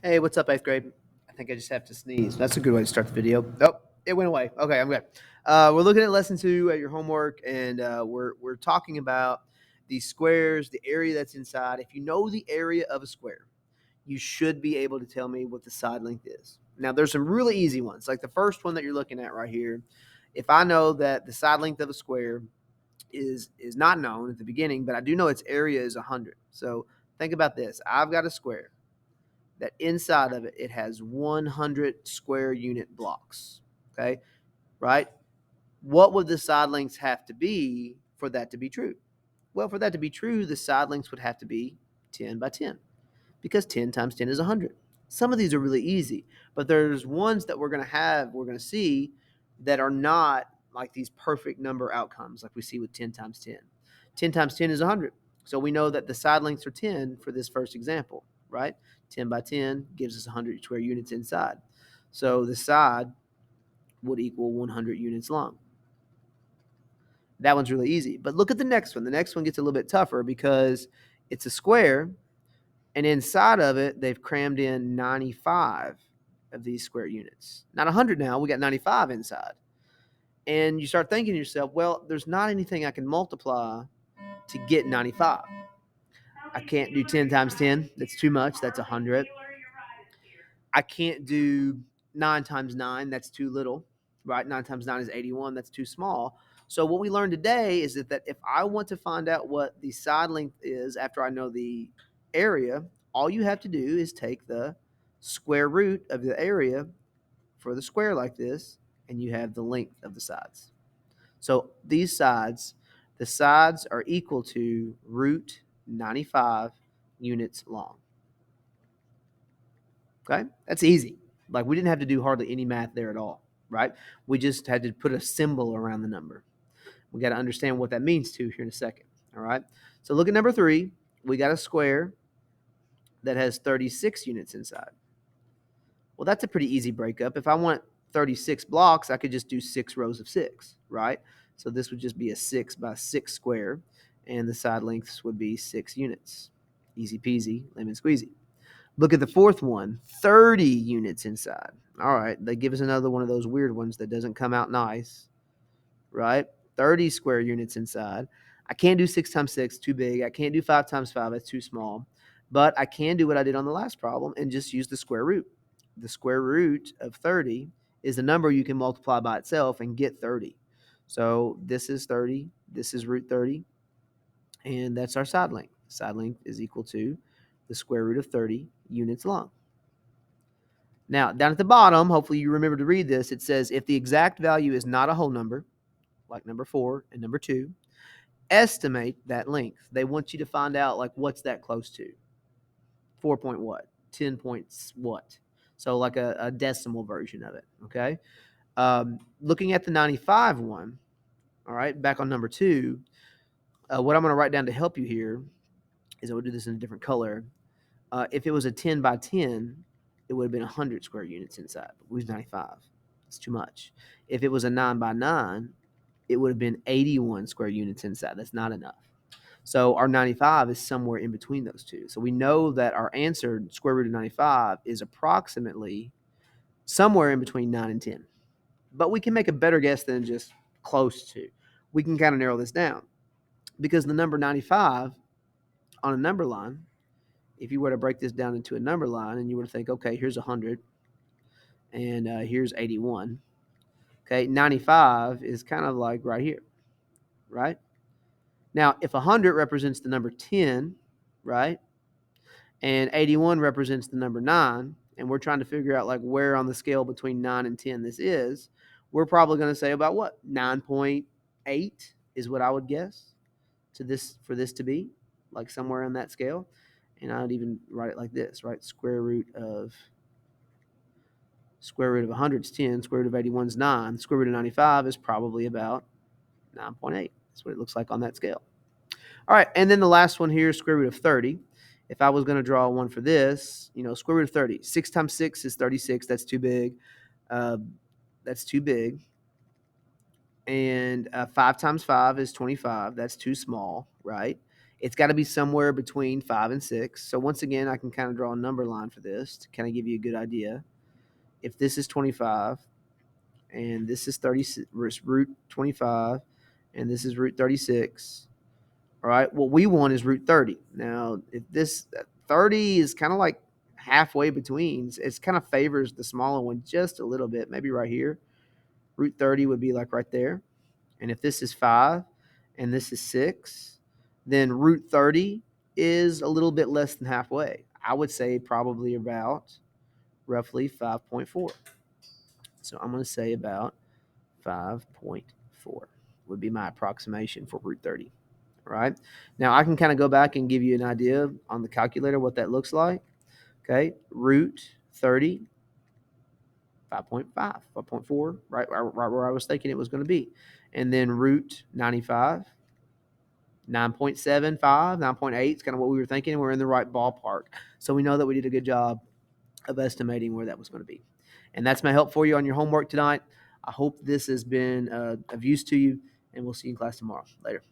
Hey, what's up, eighth grade? I think I just have to sneeze. That's a good way to start the video. Oh, it went away. Okay, I'm good. We're looking at lesson 2 at your homework, and we're talking about the squares, the area that's inside. If you know the area of a square, you should be able to tell me what the side length is. Now, there's some really easy ones, like the first one that you're looking at right here. If I know that the side length of a square is not known at the beginning, but I do know its area is 100. So think about this. I've got a square that inside of it, it has 100 square unit blocks. Okay, right? What would the side lengths have to be for that to be true? Well, for that to be true, the side lengths would have to be 10 by 10 because 10 times 10 is 100. Some of these are really easy, but there's ones that we're going to see that are not like these perfect number outcomes like we see with 10 times 10. 10 times 10 is 100. So we know that the side lengths are 10 for this first example, right? 10 by 10 gives us 100 square units inside. So the side would equal 100 units long. That one's really easy. But look at the next one. The next one gets a little bit tougher because it's a square, and inside of it, they've crammed in 95 of these square units. Not 100 now, we got 95 inside. And you start thinking to yourself, well, there's not anything I can multiply to get 95. I can't do 10 times 10. That's too much. That's 100. I can't do 9 times 9. That's too little, right? 9 times 9 is 81. That's too small. So what we learned today is that if I want to find out what the side length is after I know the area, all you have to do is take the square root of the area for the square like this, and you have the length of the sides. So these sides, the sides are equal to root 95 units long. Okay, that's easy. Like we didn't have to do hardly any math there at all, right? We just had to put a symbol around the number. We got to understand what that means too here in a second. All right. So look at number 3. We got a square that has 36 units inside. Well, that's a pretty easy breakup. If I want 36 blocks, I could just do 6 rows of 6, right? So this would just be a 6 by 6 square, and the side lengths would be 6 units. Easy peasy, lemon squeezy. Look at the fourth one, 30 units inside. All right, they give us another one of those weird ones that doesn't come out nice, right? 30 square units inside. I can't do 6 times 6, too big. I can't do 5 times 5, that's too small. But I can do what I did on the last problem and just use the square root. The square root of 30 is the number you can multiply by itself and get 30. So this is 30, this is root 30, and that's our side length. Side length is equal to the square root of 30 units long. Now, down at the bottom, hopefully you remember to read this, it says if the exact value is not a whole number, like number 4 and number 2, estimate that length. They want you to find out, like, what's that close to? 4 point what? 10 points what? So, like a decimal version of it, okay? Looking at the 95 one, all right, back on number 2, what I'm going to write down to help you here is I will do this in a different color. If it was a 10 by 10, it would have been 100 square units inside. But we use 95. It's too much. If it was a 9 by 9, it would have been 81 square units inside. That's not enough. So our 95 is somewhere in between those two. So we know that our answer, square root of 95, is approximately somewhere in between 9 and 10. But we can make a better guess than just close to. We can kind of narrow this down because the number 95 on a number line, if you were to break this down into a number line and you were to think, okay, here's 100 and here's 81. Okay, 95 is kind of like right here, right? Now, if 100 represents the number 10, right, and 81 represents the number 9, and we're trying to figure out like where on the scale between 9 and 10 this is, we're probably going to say about what? 9.8 is what I would guess to this for this to be, like somewhere on that scale. And I'd even write it like this, right? Square root of 100 is 10, square root of 81 is 9, square root of 95 is probably about 9.8. That's what it looks like on that scale. All right, and then the last one here, square root of 30. If I was going to draw one for this, square root of 30. 6 times 6 is 36. That's too big. Uh, that's too big. And 5 times 5 is 25. That's too small, right? It's got to be somewhere between 5 and 6. So once again, I can kind of draw a number line for this to kind of give you a good idea. If this is 25 and this is 30, root 25, and this is root 36, all right, what we want is root 30. Now, if this 30 is kind of like halfway between, it kind of favors the smaller one just a little bit, maybe right here. Root 30 would be like right there. And if this is 5 and this is 6, then root 30 is a little bit less than halfway. I would say probably about roughly 5.4. So I'm going to say about 5.4 would be my approximation for root 30. All right. Now I can kind of go back and give you an idea on the calculator what that looks like. Okay. Root 30, 5.5, 5.4, right where I was thinking it was going to be. And then root 95, 9.75, 9.8 is kind of what we were thinking. We're in the right ballpark. So we know that we did a good job of estimating where that was going to be. And that's my help for you on your homework tonight. I hope this has been of use to you, and we'll see you in class tomorrow. Later.